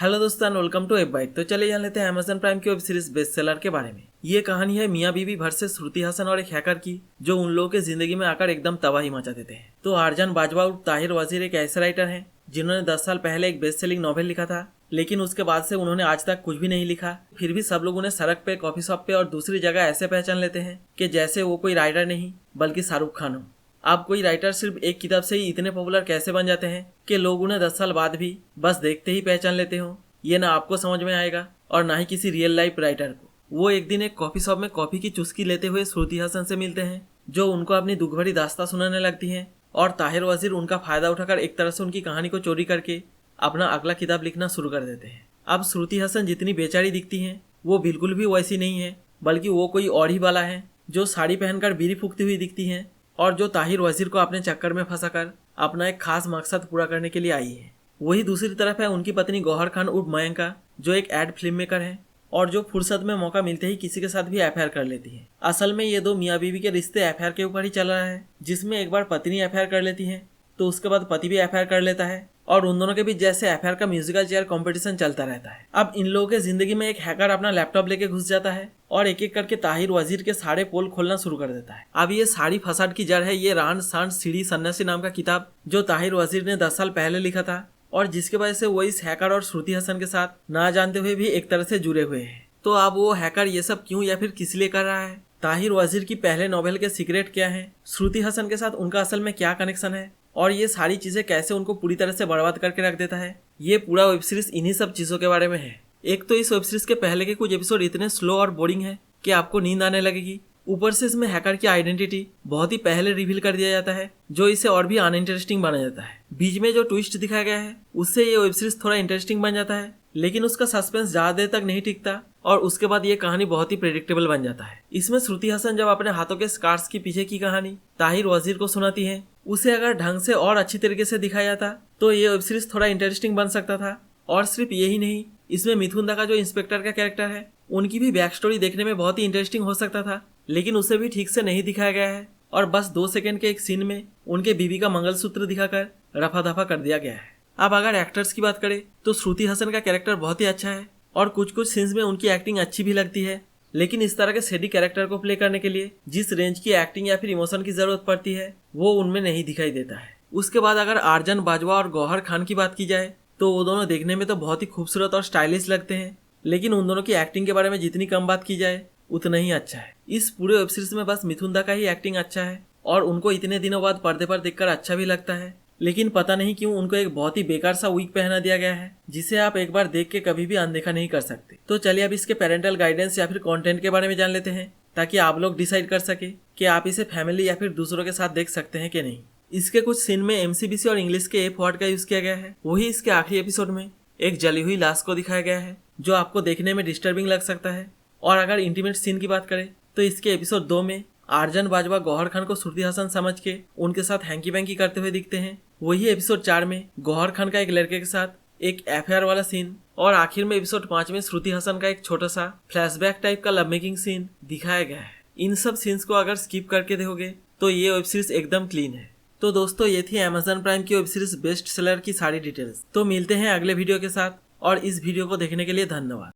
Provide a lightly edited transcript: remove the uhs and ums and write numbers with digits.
Hello दोस्तों, welcome to web bite. तो चले जान लेते हैं अमेजन प्राइम की वेब सीरीज बेस्ट सेलर के बारे में। ये कहानी है मियां बीवी वर्सेस श्रुति हसन और एक हैकर की, जो उन लोगों के जिंदगी में आकर एकदम तबाही मचा देते हैं। तो आरजान बाजवा और ताहिर वजीर एक ऐसे राइटर हैं जिन्होंने 10 साल पहले एक बेस्ट सेलिंग नॉवेल लिखा था, लेकिन उसके बाद से उन्होंने आज तक कुछ भी नहीं लिखा। फिर भी सब लोग उन्हें सड़क पे, कॉफी शॉप पे और दूसरी जगह ऐसे पहचान लेते हैं कि जैसे वो कोई राइटर नहीं बल्कि शाहरुख खान हो। आप कोई राइटर सिर्फ एक किताब से ही इतने पॉपुलर कैसे बन जाते हैं कि लोग उन्हें 10 साल बाद भी बस देखते ही पहचान लेते हो, ये ना आपको समझ में आएगा और ना ही किसी रियल लाइफ राइटर को। वो एक दिन एक कॉफी शॉप में कॉफी की चुस्की लेते हुए श्रुति हसन से मिलते हैं, जो उनको अपनी दुख भरी दास्तां सुनाने लगती हैं, और ताहिर वजीर उनका फायदा उठाकर एक तरह से उनकी कहानी को चोरी करके अपना अगला किताब लिखना शुरू कर देते हैं। अब श्रुति हसन जितनी बेचारी दिखती हैं, वो बिल्कुल भी वैसी नहीं है, बल्कि वो कोई और ही वाला है जो साड़ी पहनकर बीड़ी फूकती हुई दिखती हैं और जो ताहिर वजीर को अपने चक्कर में फंसाकर अपना एक खास मकसद पूरा करने के लिए आई है। वही दूसरी तरफ है उनकी पत्नी गौहर खान उर्फ मयंका, जो एक एड फिल्म मेकर है और जो फुर्सत में मौका मिलते ही किसी के साथ भी अफेयर कर लेती है। असल में ये दो मियाँ बीवी के रिश्ते अफेयर के ऊपर ही चल रहा है, जिसमें एक बार पत्नी अफेयर कर लेती है तो उसके बाद पति भी अफेयर कर लेता है और उन दोनों के बीच जैसे अफेयर का म्यूजिकल चेयर कंपटीशन चलता रहता है। अब इन लोगों के जिंदगी में एक हैकर अपना लैपटॉप लेके घुस जाता है और एक एक करके ताहिर वजीर के सारे पोल खोलना शुरू कर देता है। अब ये सारी फसाद की जड़ है ये रान सांड सीढ़ी सन्यासी नाम का किताब, जो ताहिर वजीर ने 10 साल पहले लिखा था और जिसके वजह से वो इस हैकर और श्रुति हसन के साथ ना जानते हुए भी एक तरह से जुड़े हुए हैं। तो अब वो हैकर ये सब क्यों या फिर किस लिए कर रहा है, ताहिर वजीर की पहले नॉवेल के सीक्रेट क्या है, श्रुति हसन के साथ उनका असल में क्या कनेक्शन है और ये सारी चीजें कैसे उनको पूरी तरह से बर्बाद करके रख देता है, ये पूरा वेब सीरीज इन्हीं सब चीजों के बारे में है। एक तो इस वेब सीरीज के पहले के कुछ एपिसोड इतने स्लो और बोरिंग है कि आपको नींद आने लगेगी। ऊपर से इसमें हैकर की आइडेंटिटी बहुत ही पहले रिवील कर दिया जाता है, जो इसे और भी अनइंटरेस्टिंग बना जाता है। बीच में जो ट्विस्ट दिखाया गया है उससे ये वेब सीरीज थोड़ा इंटरेस्टिंग बन जाता है, लेकिन उसका सस्पेंस ज्यादा देर तक नहीं टिकता और उसके बाद ये कहानी बहुत ही प्रेडिक्टेबल बन जाता है। इसमें श्रुति हसन जब अपने हाथों के स्कार्स के पीछे की कहानी ताहिर वजीर को सुनाती है, उसे अगर ढंग से और अच्छी तरीके से दिखाया जाता तो ये वेब सीरीज थोड़ा इंटरेस्टिंग बन सकता था। और सिर्फ यही नहीं, इसमें मिथुन दा का जो इंस्पेक्टर का कैरेक्टर है, उनकी भी बैक स्टोरी देखने में बहुत ही इंटरेस्टिंग हो सकता था, लेकिन उसे भी ठीक से नहीं दिखाया गया है और बस 2 सेकंड के एक सीन में उनके बीवी का मंगलसूत्र दिखाकर रफा दफा कर दिया गया है। अब अगर एक्टर्स की बात करें तो श्रुति हसन का कैरेक्टर बहुत ही अच्छा है और कुछ कुछ सीन्स में उनकी एक्टिंग अच्छी भी लगती है, लेकिन इस तरह के सेडी कैरेक्टर को प्ले करने के लिए जिस रेंज की एक्टिंग या फिर इमोशन की जरूरत पड़ती है वो उनमें नहीं दिखाई देता है। उसके बाद अगर आरजान बाजवा और गौहर खान की बात की जाए तो वो दोनों देखने में तो बहुत ही खूबसूरत और स्टाइलिश लगते हैं, लेकिन उन दोनों की एक्टिंग के बारे में जितनी कम बात की जाए उतना ही अच्छा है। इस पूरे वेब सीरीज में बस मिथुन दा का ही एक्टिंग अच्छा है और उनको इतने दिनों बाद पर्दे पर देखकर अच्छा भी लगता है, लेकिन पता नहीं क्यों उनको एक बहुत ही बेकार सा वीक पहना दिया गया है, जिसे आप एक बार देख के कभी भी अनदेखा नहीं कर सकते। तो चलिए अब इसके पेरेंटल गाइडेंस या फिर कंटेंट के बारे में जान लेते हैं, ताकि आप लोग डिसाइड कर सके कि आप इसे फैमिली या फिर दूसरों के साथ देख सकते हैं कि नहीं। इसके कुछ सीन में MCBC और इंग्लिश के एफ वर्ड का यूज किया गया है। वही इसके आखिरी एपिसोड में एक जली हुई लाश को दिखाया गया है, जो आपको देखने में डिस्टर्बिंग लग सकता है। और अगर इंटीमेट सीन की बात करें तो इसके एपिसोड 2 में आरजान बाजवा गौहर खान को श्रुति हसन समझ के उनके साथ हैंकी वैंकी करते हुए दिखते हैं। वही एपिसोड 4 में गौहर खान का एक लड़के के साथ एक अफेयर वाला सीन और आखिर में एपिसोड 5 में श्रुति हसन का एक छोटा सा फ्लैशबैक टाइप का लव मेकिंग सीन दिखाया गया है। इन सब सीन्स को अगर स्किप करके देखोगे तो ये वेब सीरीज एकदम क्लीन है। तो दोस्तों, ये थी अमेजन प्राइम की वेब सीरीज बेस्ट सेलर की सारी डिटेल्स। तो मिलते हैं अगले वीडियो के साथ और इस वीडियो को देखने के लिए धन्यवाद।